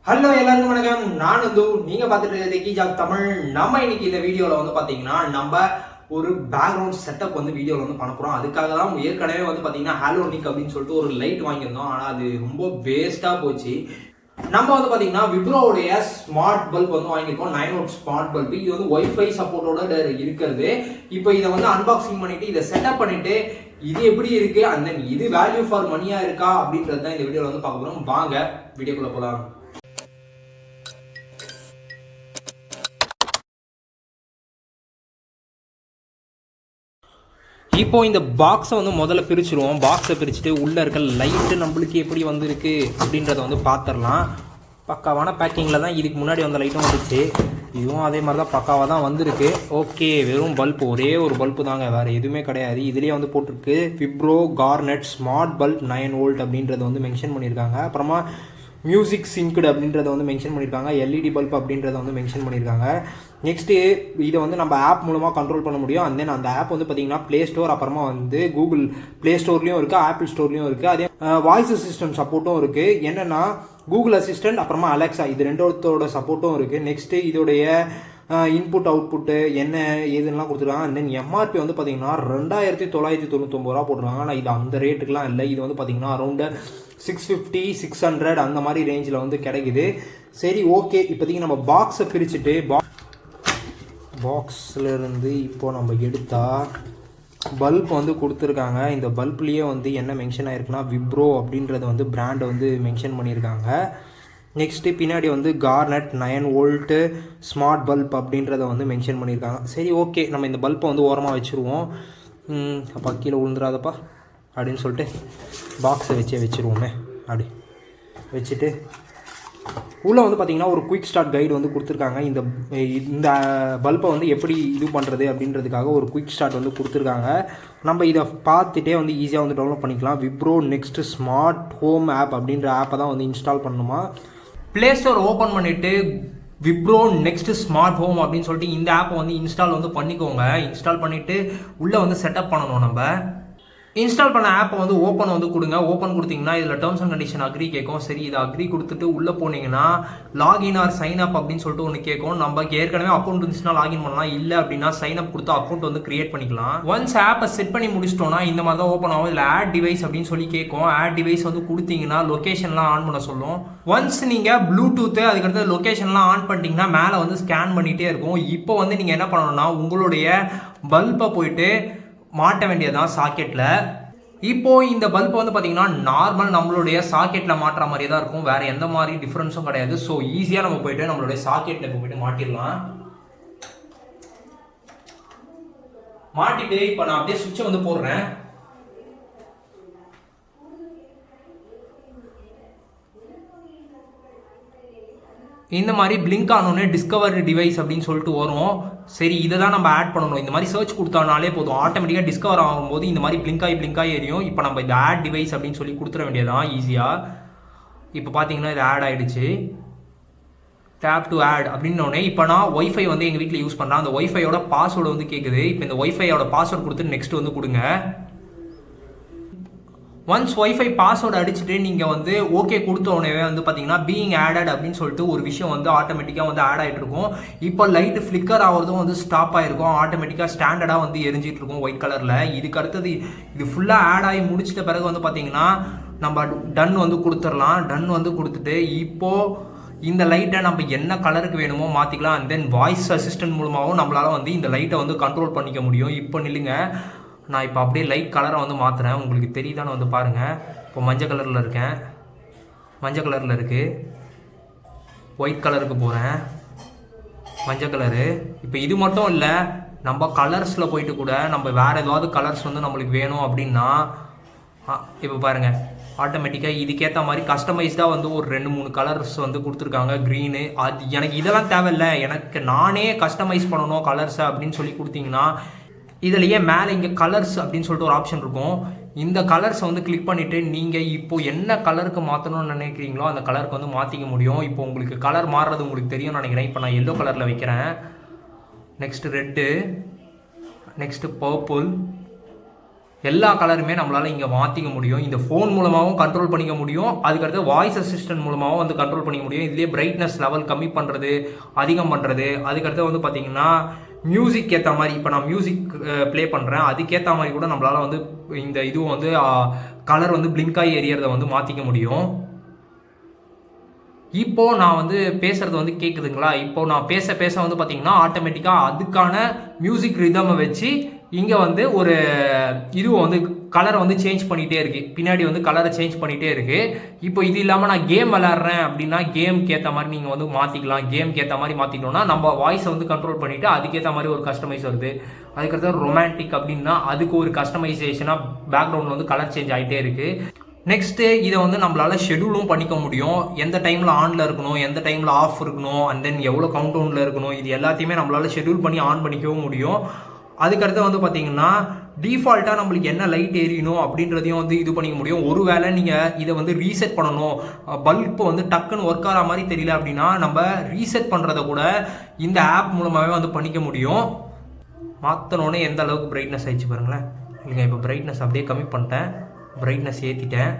Hello எல்லாருக்கும் வணக்கம். நான் நீங்க பார்த்துட்டு TechyJock தமிழ். நம்ம இன்னைக்கு இந்த வீடியோல பாத்தீங்கன்னா நம்ம ஒரு பேக்ரவுண்ட் செட்டப் வீடியோல பண்ண போறோம். அதுக்காக தான் ஏற்கனவே பாத்தீங்கன்னா ஹாலோனிக் அப்படின்னு சொல்லிட்டு ஒரு லைட் வாங்கியிருந்தோம். ஆனா அது ரொம்ப வேஸ்டா போச்சு. நம்ம பாத்தீங்கன்னா விப்ரோவுடைய ஸ்மார்ட் பல்ப் வாங்கியிருக்கோம். 9 வாட் ஸ்மார்ட் பல்ப். இது வைஃபை சப்போர்ட்டோட இருக்கிறது. இப்போ இதை அன்பாக்சிங் பண்ணிட்டு இதை செட்டப் பண்ணிட்டு இது எப்படி இருக்கு அந்த இது வேல்யூ ஃபார் மணியா இருக்கா அப்படின்றது தான் இந்த வீடியோல பார்க்க போறோம். வாங்க வீடியோக்குள்ள போலாம். இப்போ இந்த பாக்ஸை முதல்ல பிரிச்சுருவோம். பாக்ஸை பிரிச்சுட்டு உள்ளே இருக்க லைட்டு நம்மளுக்கு எப்படி வந்திருக்கு அப்படின்றத பார்த்துடலாம். பக்காவான பேக்கிங்கில் தான் இதுக்கு முன்னாடி வந்த லைட்டும் வந்துச்சு. இதுவும் அதே மாதிரி தான் பக்காவாக தான் வந்திருக்கு. ஓகே, வெறும் பல்ப், ஒரே ஒரு பல்ப்பு தாங்க, வேறு எதுவுமே கிடையாது. இதுலேயே போட்டிருக்கு Wipro garnet smart bulb 9 volt அப்படின்றத மென்ஷன் பண்ணியிருக்காங்க. அப்புறமா மியூசிக் சிங்க்டு அப்படின்றத மென்ஷன் பண்ணியிருக்காங்க. எல்இடி பல்ப் அப்படின்றத மென்ஷன் பண்ணியிருக்காங்க. நெக்ஸ்ட்டு இதை நம்ம ஆப் மூலமாக கண்ட்ரோல் பண்ண முடியும். அண்ட் தென் அந்த ஆப் பார்த்தீங்கன்னா ப்ளே ஸ்டோர், அப்புறமா கூகுள் ப்ளே ஸ்டோர்லேயும் இருக்குது, ஆப்பிள் ஸ்டோர்லேயும் இருக்குது. அதே வாய்ஸ் அசிஸ்டன்ட் சப்போர்ட்டும் இருக்குது. என்னென்னா கூகுள் அசிஸ்டன்ட் அப்புறமா அலெக்ஸா இது ரெண்டோட சப்போர்ட்டும் இருக்குது. நெக்ஸ்ட்டு இதோடைய இன்புட் அவுட்புட்டு என்ன ஏதுலாம் கொடுத்துருக்காங்க. அண்ட் தென் எம்ஆர்பி பார்த்தீங்கன்னா 2999 ரூபா போட்டுருக்காங்க. ஆனால் இது அந்த ரேட்டுக்கெலாம் இல்லை. இது பார்த்தீங்கன்னா அரௌண்டு 650 600 அந்த மாதிரி ரேஞ்சில் கிடைக்குது. சரி, ஓகே. இப்போதைக்கு நம்ம பாக்ஸை பிரிச்சுட்டு பாக்ஸ்லேருந்து இப்போ நம்ம எடுத்தால் பல்ப் கொடுத்துருக்காங்க. இந்த பல்ப்லேயே என்ன மென்ஷன் ஆகிருக்குன்னா விப்ரோ அப்படின்றத பிராண்டை மென்ஷன் பண்ணியிருக்காங்க. நெக்ஸ்ட்டு பின்னாடி கார்னெட் 9 வோல்ட்டு ஸ்மார்ட் பல்ப் அப்படின்றத மென்ஷன் பண்ணியிருக்காங்க. சரி, ஓகே. நம்ம இந்த பல்ப்பை ஓரமாக வச்சுருவோம். அப்போ கீழே விழுந்துடாதப்பா அப்படின்னு சொல்லிட்டு பாக்ஸை வச்சுருவோமே. அப்படி வச்சுட்டு உள்ளே பார்த்திங்கன்னா ஒரு குயிக் ஸ்டார்ட் கைடு கொடுத்துருக்காங்க. இந்த பல்பை எப்படி இது பண்ணுறது அப்படின்றதுக்காக ஒரு குயிக் ஸ்டார்ட் கொடுத்துருக்காங்க. நம்ம இதை பார்த்துட்டே ஈஸியாக டவுன்லோட் பண்ணிக்கலாம். Wipro next smart home app அப்படின்ற ஆப்பை தான் இன்ஸ்டால் பண்ணணுமா. ப்ளே ஸ்டோர் ஓப்பன் பண்ணிவிட்டு விப்ரோ நெக்ஸ்ட் ஸ்மார்ட் ஹோம் அப்படின்னு சொல்லிட்டு இந்த ஆப்பை இன்ஸ்டால் பண்ணிக்கோங்க. இன்ஸ்டால் பண்ணிவிட்டு உள்ளே செட்டப் பண்ணணும். நம்ம இன்ஸ்டால் பண்ண ஆப்பை ஓப்பன் கொடுங்க. ஓப்பன் கொடுத்தீங்கன்னா இதில் டேர்ம்ஸ் அண்ட் கண்டிஷன் அக்ரி கேட்கும். சரி, இதை அக்ரி கொடுத்துட்டு உள்ளே போனீங்கன்னா லாகின் ஆர் சைன் அப் அப்படின்னு சொல்லிட்டு ஒன்று கேட்கும். நம்ம ஏற்கனவே அக்கௌண்ட் இருந்துச்சுன்னா லாகின் பண்ணலாம். இல்லை அப்படின்னா சைன் அப் கொடுத்து அக்கௌண்ட் கிரியேட் பண்ணிக்கலாம். ஒன்ஸ் ஆப்பை செட் பண்ணி முடிச்சிட்டோம்னா இந்த மாதிரி தான் ஓப்பன் ஆகும். இதில் ஆட் டிவைஸ் அப்படின்னு சொல்லி கேட்கும். ஆட் டிவைஸ் கொடுத்தீங்கன்னா லொக்கேஷன்லாம் ஆன் பண்ண சொல்லும். ஒன்ஸ் நீங்கள் ப்ளூடூத்து அதுக்கடுத்து லொக்கேஷன்லாம் ஆன் பண்ணிட்டீங்கன்னா மேலே ஸ்கேன் பண்ணிகிட்டே இருக்கும். இப்போ நீங்கள் என்ன பண்ணணும்னா உங்களுடைய பல்பை போயிட்டு மாட்ட வேண்டியதான் சாக்கெட்டில். இப்போது இந்த பல்ப் பார்த்தீங்கன்னா நார்மல் நம்மளுடைய சாக்கெட்டில் மாட்டுற மாதிரியே தான் இருக்கும். வேறு எந்த மாதிரி டிஃப்ரென்ஸும் கிடையாது. ஸோ ஈஸியாக நம்ம போயிட்டு நம்மளுடைய சாக்கெட்டில் போயிட்டு மாட்டிடலாம். மாட்டிட்டு இப்போ நான் அப்படியே சுவிட்சை போடுறேன். இந்த மாதிரி பிளிங்க் ஆனோடனே டிஸ்கவர் டிவைஸ் அப்படின்னு சொல்லிட்டு வரும். சரி, இதை தான் நம்ம ஆட் பண்ணணும். இந்த மாதிரி சர்ச் கொடுத்தானாலே போதும், ஆட்டோமேட்டிக்காக டிஸ்கவர் ஆகும்போது இந்த மாதிரி பிளிங்க் ஆகி எரியும். இப்போ நம்ம இந்த ஆட் டிவைஸ் அப்படின்னு சொல்லி கொடுத்துட வேண்டியதான் ஈஸியாக. இப்போ பார்த்தீங்கன்னா இது ஆட் ஆகிடுச்சு. டேப் டு ஆட் அப்படின்னோடனே இப்போ நான் ஒய்ஃபை எங்கள் வீட்டில் யூஸ் பண்ணுறேன். அந்த ஒய்ஃபையோட பாஸ்வேர்டு கேட்குது. இப்போ இந்த ஒய்ஃபையோட பாஸ்வேர்டு கொடுத்து நெக்ஸ்ட் கொடுங்க. ஒன்ஸ் ஒய்ஃபை பாஸ்வேர்டு அடிச்சுட்டு நீங்கள் ஓகே கொடுத்த உடனே பார்த்தீங்கன்னா பீயிங் ஆடட் அப்படின்னு சொல்லிட்டு ஒரு விஷயம் ஆட்டோமேட்டிக்காக ஆட் ஆகிட்டு இருக்கும். இப்போ லைட் ஃப்ளிக்கர் ஆகிறதும் ஸ்டாப் ஆகிருக்கும். ஆட்டோமேட்டிக்காக ஸ்டாண்டர்டாக எரிஞ்சிட்டு இருக்கும் ஒயிட் கலரில். இதுக்கு அடுத்தது இது ஃபுல்லாக ஆட் ஆகி முடிச்சிட்ட பிறகு பார்த்தீங்கன்னா நம்ம டன் கொடுத்துடலாம். டன் கொடுத்துட்டு இப்போது இந்த லைட்டை நம்ம என்ன கலருக்கு வேணுமோ மாற்றிக்கலாம். அண்ட் தென் வாய்ஸ் அசிஸ்டன்ட் மூலமாகவும் நம்மளால் இந்த லைட்டை கண்ட்ரோல் பண்ணிக்க முடியும். இப்போ நில்லுங்க, நான் இப்போ அப்படியே லைட் கலரை மாற்றுறேன். உங்களுக்கு தெரியுதான்னு பாருங்கள். இப்போ மஞ்சள் கலரில் இருக்கேன், மஞ்சள் கலரில் இருக்குது. ஒயிட் கலருக்கு போகிறேன், மஞ்சள் கலரு. இப்போ இது மட்டும் இல்லை, நம்ம கலர்ஸில் போயிட்டு கூட நம்ம வேறு ஏதாவது கலர்ஸ் நம்மளுக்கு வேணும் அப்படின்னா இப்போ பாருங்கள், ஆட்டோமேட்டிக்காக இதுக்கேற்ற மாதிரி கஸ்டமைஸ்டாக ஒரு 2-3 கலர்ஸ் கொடுத்துருக்காங்க. க்ரீனு, அது எனக்கு இதெல்லாம் தேவையில்லை, எனக்கு நானே கஸ்டமைஸ் பண்ணணும் கலர்ஸை அப்படின்னு சொல்லி கொடுத்தீங்கன்னா இதுலையே மேலே இங்கே கலர்ஸ் அப்படின்னு சொல்லிட்டு ஒரு ஆப்ஷன் இருக்கும். இந்த கலர்ஸை கிளிக் பண்ணிவிட்டு நீங்கள் இப்போது என்ன கலருக்கு மாற்றணும்னு நினைக்கிறீங்களோ அந்த கலருக்கு மாற்றிக்க முடியும். இப்போ உங்களுக்கு கலர் மாறுறது உங்களுக்கு தெரியும்னு நினைக்கிறேன். இப்போ நான் எல்லோ கலரில் வைக்கிறேன். நெக்ஸ்ட்டு ரெட்டு, நெக்ஸ்ட்டு பர்பிள், எல்லா கலருமே நம்மளால் இங்கே மாற்றிக்க முடியும். இந்த ஃபோன் மூலமாகவும் கண்ட்ரோல் பண்ணிக்க முடியும். அதுக்கடுத்து வாய்ஸ் அசிஸ்டன்ட் மூலமாகவும் வந்து கண்ட்ரோல் பண்ணிக்க முடியும். இதுலேயே பிரைட்னஸ் லெவல் கம்மி பண்ணுறது, அதிகம் பண்ணுறது, அதுக்கடுத்து வந்து பார்த்திங்கன்னா மியூசிக் ஏற்ற மாதிரி, இப்போ நான் மியூசிக் ப்ளே பண்ணுறேன், அதுக்கேற்ற மாதிரி கூட நம்மளால் வந்து இந்த இதுவும் வந்து கலர் வந்து பிளிங்காகி எரியறதை வந்து மாற்றிக்க முடியும். இப்போது நான் வந்து பேசுகிறது வந்து கேட்குதுங்களா? இப்போது நான் பேச வந்து பார்த்திங்கன்னா ஆட்டோமேட்டிக்காக அதுக்கான மியூசிக் ரிதமை வச்சு இங்கே வந்து ஒரு இதுவும் வந்து கலரை வந்து சேஞ்ச் பண்ணிகிட்டே இருக்குது. பின்னாடி வந்து கலரை சேஞ்ச் பண்ணிகிட்டே இருக்குது. இப்போ இது இல்லாமல் நான் கேம் விளாட்றேன் அப்படின்னா கேமுக்கு ஏற்ற மாதிரி நீங்கள் வந்து மாற்றிக்கலாம். கேமுக்கு ஏற்ற மாதிரி மாற்றிக்கணும்னா நம்ம வாய்ஸை வந்து கண்ட்ரோல் பண்ணிவிட்டு அதுக்கேற்ற மாதிரி ஒரு கஸ்டமைஸ் வருது. அதுக்கடுத்து ரொமான்டிக் அப்படின்னா அதுக்கு ஒரு கஸ்டமைசேஷனாக பேக்ரவுண்டில் வந்து கலர் சேஞ்ச் ஆகிட்டே இருக்குது. நெக்ஸ்ட்டு இதை வந்து நம்மளால் ஷெடியூலும் பண்ணிக்க முடியும். எந்த டைமில் ஆனில் இருக்கணும், எந்த டைமில் ஆஃப் இருக்கணும், அண்ட் தென் எவ்வளோ கவுண்ட் டவுனில் இருக்கணும், இது எல்லாத்தையுமே நம்மளால் ஷெடியூல் பண்ணி ஆன் பண்ணிக்கவும் முடியும். அதுக்கடுத்து வந்து பார்த்திங்கன்னா டிஃபால்ட்டாக நம்மளுக்கு என்ன லைட் எரியணும் அப்படின்றதையும் வந்து இது பண்ணிக்க முடியும். ஒருவேளை நீங்கள் இதை வந்து ரீசெட் பண்ணணும், பல்பை வந்து டக்குன்னு ஒர்க் ஆகிற மாதிரி தெரியல அப்படின்னா நம்ம ரீசெட் பண்ணுறத கூட இந்த ஆப் மூலமாகவே வந்து பண்ணிக்க முடியும். மாற்றினோடனே எந்த அளவுக்கு பிரைட்னஸ் ஆகிடுச்சு பாருங்களேன். இல்லைங்க, இப்போ பிரைட்னஸ் அப்படியே கம்மி பண்ணிட்டேன், பிரைட்னஸ் ஏற்றிட்டேன்.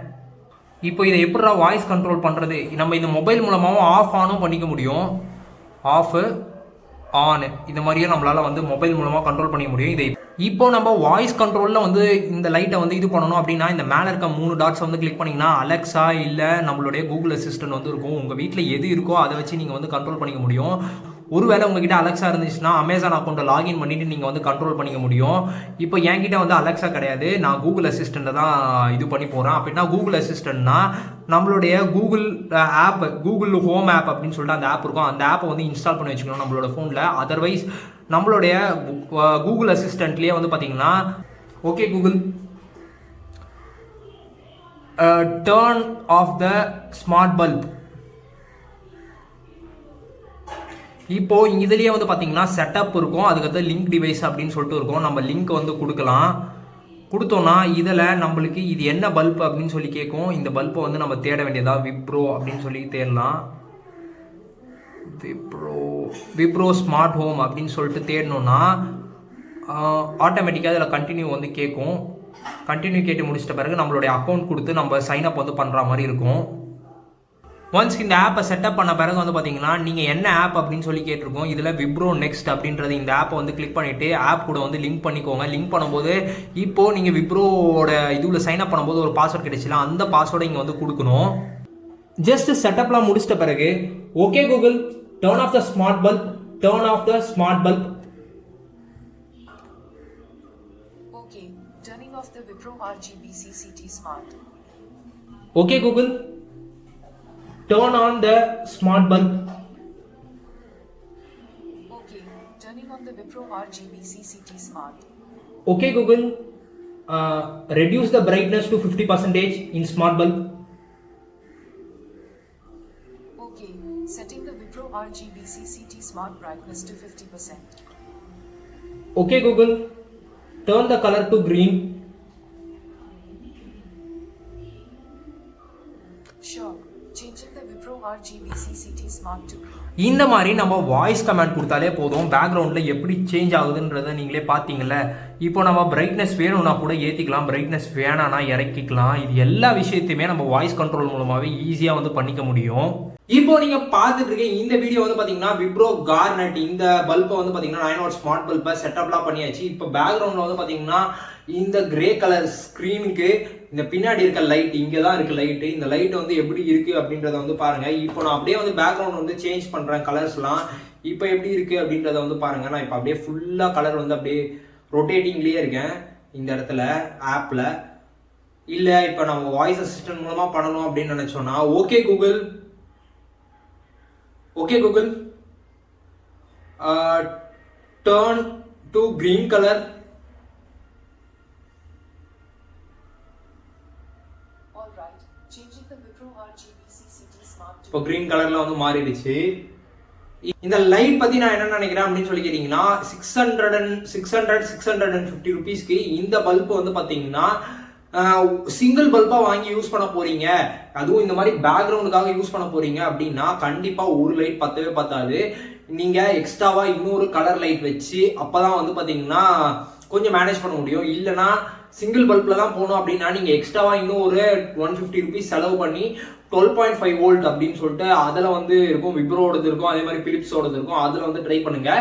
இப்போ இதை எப்படா வாய்ஸ் கண்ட்ரோல் பண்ணுறது? நம்ம இந்த மொபைல் மூலமாகவும் ஆஃப் ஆனும் பண்ணிக்க முடியும். ஆஃபு ஆன் இந்த மாதிரியே நம்மளால் வந்து மொபைல் மூலமாக கண்ட்ரோல் பண்ணிக்க முடியும். இதை இப்போ நம்ம வாய்ஸ் கண்ட்ரோலில் வந்து இந்த லைட்டை வந்து இது பண்ணணும் அப்படின்னா இந்த மேலே இருக்க 3 டாட்ஸ் வந்து கிளிக் பண்ணிங்கன்னா அலெக்ஸா இல்லை நம்மளுடைய கூகுள் அசிஸ்டன்ட் வந்து இருக்கும். உங்கள் வீட்டில் எது இருக்கோ அதை வச்சு நீங்கள் வந்து கண்ட்ரோல் பண்ணிக்க முடியும். ஒருவேளை உங்ககிட்ட அலெக்ஸா இருந்துச்சுன்னா அமேசான் அக்கௌண்ட்டை லாகின் பண்ணிவிட்டு நீங்கள் வந்து கண்ட்ரோல் பண்ணிக்க முடியும். இப்போ என்கிட்ட வந்து அலெக்ஸா கிடையாது, நான் கூகுள் அசிஸ்டண்ட்டை தான் இது பண்ணி போகிறேன். அப்படின்னா கூகுள் அசிஸ்டண்ட்னா நம்மளுடைய Google app, Google home app அப்படின்னு சொல்லிட்டு அந்த ஆப் இருக்கும். அந்த ஆப்பை வந்து இன்ஸ்டால் பண்ணி வச்சுக்கணும் நம்மளோட ஃபோனில். அதர்வைஸ் நம்மளுடைய கூகுள் அசிஸ்டண்ட்லேயே வந்து பார்த்தீங்கன்னா okay Google turn off the smart bulb. இப்போ இதுலேயே வந்து பார்த்தீங்கன்னா செட்டப் இருக்கும், அதுக்கடுத்து லிங்க் டிவைஸ் அப்படின்னு சொல்லிட்டு இருக்கும். நம்ம லிங்க் வந்து கொடுக்கலாம். கொடுத்தோன்னா இதில் நம்மளுக்கு இது என்ன பல்ப் அப்படின்னு சொல்லி கேட்கும். இந்த பல்பை வந்து நம்ம தேட வேண்டியதா விப்ரோ அப்படின்னு சொல்லி தேடலாம். விப்ரோ ஸ்மார்ட் ஹோம் அப்படின்னு சொல்லிட்டு தேடணுன்னா ஆட்டோமேட்டிக்காக இதில் கண்டினியூ வந்து கேட்கும். கண்டினியூ கேட்டு முடிச்சிட்ட பிறகு நம்மளுடைய அக்கௌண்ட் கொடுத்து நம்ம சைன் அப் வந்து பண்ணுற மாதிரி இருக்கும். ஒன்ஸ் இந்த ஆப்பை செட்டப் பண்ண பிறகு வந்து பார்த்தீங்கன்னா நீங்கள் என்ன ஆப் அப்படின்னு சொல்லி கேட்டிருக்கோம். இதில் விப்ரோ நெக்ஸ்ட் அப்படின்றது இந்த ஆப்பை வந்து கிளிக் பண்ணிவிட்டு ஆப் கூட வந்து லிங்க் பண்ணிக்கோங்க. லிங்க் பண்ணும்போது இப்போது நீங்கள் விப்ரோவோட இதுவில் சைன் அப் பண்ணும்போது ஒரு பாஸ்வேர்ட் கிடைச்சில, அந்த பாஸ்வேர்டை இங்கே வந்து கொடுக்கணும். ஜஸ்ட் செட்டப்லாம் முடிச்சிட்ட பிறகு okay Google turn off the smart bulb, turn off the smart bulb. Okay turning off the Wipro RGB CCT smart. Okay Google turn on the smart bulb. Okay, turning on the Wipro RGB CCT smart. Okay Google, reduce the brightness to 50% in smart bulb. Okay, setting the Wipro RGB CCT smart brightness to 50%. Okay Google, turn the color to green. Sure. Changing the Wipro RGB CCT smart to green. இந்த மாதிரி நம்ம voice command கொடுத்தாலே போதும், பேக்ரவுண்டில் எப்படி change ஆகுதுன்றதை நீங்களே பார்த்தீங்கல்ல. இப்போ நம்ம பிரைட்னஸ் வேணும்னா கூட ஏற்றிக்கலாம், பிரைட்னஸ் வேணான்னா இறக்கிக்கலாம். இது எல்லா விஷயத்தையுமே நம்ம வாய்ஸ் கண்ட்ரோல் மூலமாகவே ஈஸியாக வந்து பண்ணிக்க முடியும். இப்போ நீங்க பார்த்துட்டு இருக்க இந்த வீடியோ வந்து பாத்தீங்கன்னா விப்ரோ கார்னட் இந்த பல்பை வந்து பாத்தீங்கன்னா 9 வாட் ஸ்மார்ட் பல்பை செட்டப்லாம் பண்ணியாச்சு. இப்போ பேக்ரவுண்ட்ல வந்து பாத்தீங்கன்னா இந்த கிரே கலர் ஸ்கிரீனுக்கு இந்த பின்னாடி இருக்க லைட், இங்கே தான் இருக்கு லைட்டு, இந்த லைட் வந்து எப்படி இருக்கு அப்படின்றத வந்து பாருங்க. இப்போ நான் அப்படியே வந்து பேக்ரவுண்ட் வந்து சேஞ்ச் பண்றேன் கலர்ஸ்லாம். இப்போ எப்படி இருக்கு அப்படின்றத வந்து பாருங்க. நான் இப்போ அப்படியே ஃபுல்லா கலர் வந்து அப்படியே ரொட்டேட்டிங்லேயே இருக்கேன் இந்த இடத்துல ஆப்ல. இல்ல இப்போ நம்ம வாய்ஸ் அசிஸ்டன்ட் மூலமா பண்ணணும் அப்படின்னு நினைச்சோம்னா okay Google, okay Google, turn to green color. All right, changing the Wipro RGB CCT smart to இப்போ green colorல வந்து மாறிடுச்சு. இந்த லைட் பத்தி நான் என்ன நினைக்கிறேன் அப்படின்னு சொல்லி கேட்டீங்கன்னா 650 ரூபீஸ்க்கு இந்த பல்ப் வந்து பாத்தீங்கன்னா சிங்கிள் பல்பா வாங்கி யூஸ் பண்ண போறீங்க, அதுவும் இந்த மாதிரி பேக்ரவுண்டுக்காக யூஸ் பண்ண போறீங்க அப்படின்னா கண்டிப்பா ஒரு லைட் பத்தவே பத்தாது. நீங்க எக்ஸ்ட்ராவா இன்னொரு கலர் லைட் வச்சு அப்பதான் வந்து பாத்தீங்கன்னா கொஞ்சம் மேனேஜ் பண்ண முடியும். இல்லைன்னா சிங்கிள் பல்பில் தான் போகணும் அப்படின்னா நீங்கள் எக்ஸ்ட்ராவாக இன்னும் ஒரு 150 ருபீஸ் செலவு பண்ணி 12.5 வோல்ட் அப்படின்னு சொல்லிட்டு அதில் வந்து இருக்கும், விப்ரோடது இருக்கும், அதே மாதிரி பிலிப்ஸோடது இருக்கும், அதில் வந்து ட்ரை பண்ணுங்க.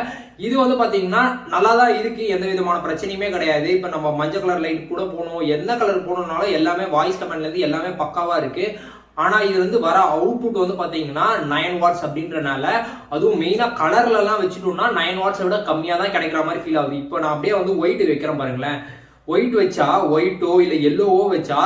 இது வந்து பார்த்தீங்கன்னா நல்லா தான் இருக்குது, எந்த விதமான பிரச்சனையுமே கிடையாது. இப்போ நம்ம மஞ்சள் கலர் லைட் கூட போகணும், எந்த கலர் போகணுன்னாலும் எல்லாமே வாய்ஸ் கமெண்ட்லேருந்து எல்லாமே பக்காவாக இருக்குது. ஆனால் இது வந்து வர அவுட்புட் வந்து பார்த்தீங்கன்னா 9 வாட்ஸ் அப்படின்றனால, அதுவும் மெயினாக கலர்லலாம் வச்சுட்டோம்னா 9 வாட்ஸை விட கம்மியாக தான் கிடைக்கிற மாதிரி ஃபீல் ஆகுது. இப்போ நான் அப்படியே வந்து ஒயிட் வைக்கிறேன் பாருங்களேன், ஒயிட் வச்சா, ஒயிட்டோ இல்லை எல்லோவோ வச்சா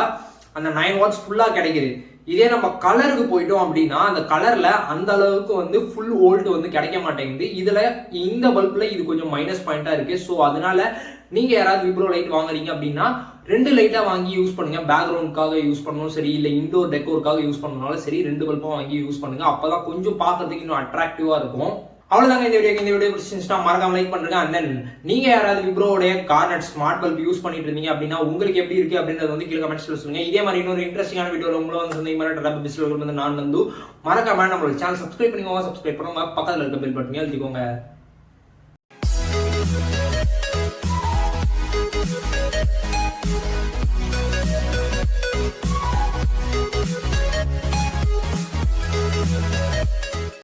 அந்த 9 வாட்ஸ் ஃபுல்லாக கிடைக்குது. இதே நம்ம கலருக்கு போயிட்டோம் அப்படின்னா அந்த கலர்ல அந்த அளவுக்கு வந்து ஃபுல் வோல்ட் வந்து கிடைக்க மாட்டேங்குது. இதுல இந்த பல்ப்ல இது கொஞ்சம் மைனஸ் பாயிண்டா இருக்கு. ஸோ அதனால நீங்க யாராவது விப்ரோ லைட் வாங்குறீங்க அப்படின்னா 2 லைட்டா வாங்கி யூஸ் பண்ணுங்க. பேக்ரவுண்டுக்காக யூஸ் பண்ணணும் சரி, இல்லை இன்டோர் டெக்கோருக்காக யூஸ் பண்ணனாலும் சரி, 2 பல்பும் வாங்கி யூஸ் பண்ணுங்க. அப்பதான் கொஞ்சம் பார்க்கறதுக்கு இன்னும் அட்ராக்டிவா இருக்கும். அவ்வளவுதாங்க இந்த வீடியோ பிடிச்சிருந்துச்சுன்னா மறக்காம லைக் பண்ணுங்க. அண்ட் தென் நீங்க யாராவது விப்ரோடைய கார்னட் ஸ்மார்ட் பல்ப் யூஸ் பண்ணிட்டு இருந்தீங்க அப்படின்னா உங்களுக்கு எப்படி இருக்கு அப்படின்றது வந்து கீழே கமெண்ட்ஸ்ல சொல்லுங்க. இதே மாதிரி இன்னொரு இன்ட்ரெஸ்டிங்கான வீடியோல உங்களை வந்து சந்தேகமான நான் வந்து மறக்காம நம்மளோட சேனல் சப்ஸ்கிரைப் பண்ணிக்கோங்க. சப்ஸ்கிரைப் பண்ணுங்க, பக்கத்துல இருக்க பெல் பட்டனையும் அழுத்திக்கோங்க.